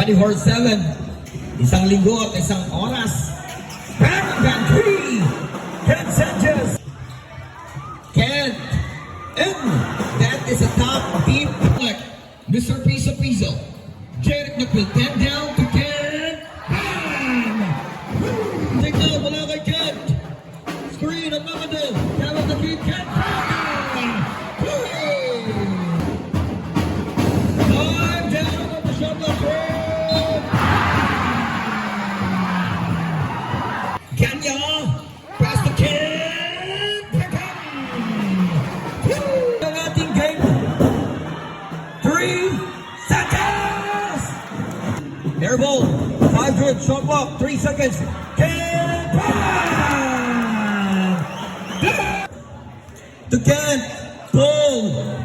24/7. Isang linggo at isang oras. Paragon 3, Ken Sanchez. Ken, and that is a top deep like Mr. Piso Piso. Jeric McPhil, 10 down to Ken. Bam! Tignan, wala kay Ken. Screen at Mamadou. Down the key, Ken. Bam! Time down on the shot left. Kenya, pass to Ken. Ang ating game. 3 seconds. Airball. 5 good. Shot clock. 3 seconds. Ken. To Ken. Boom.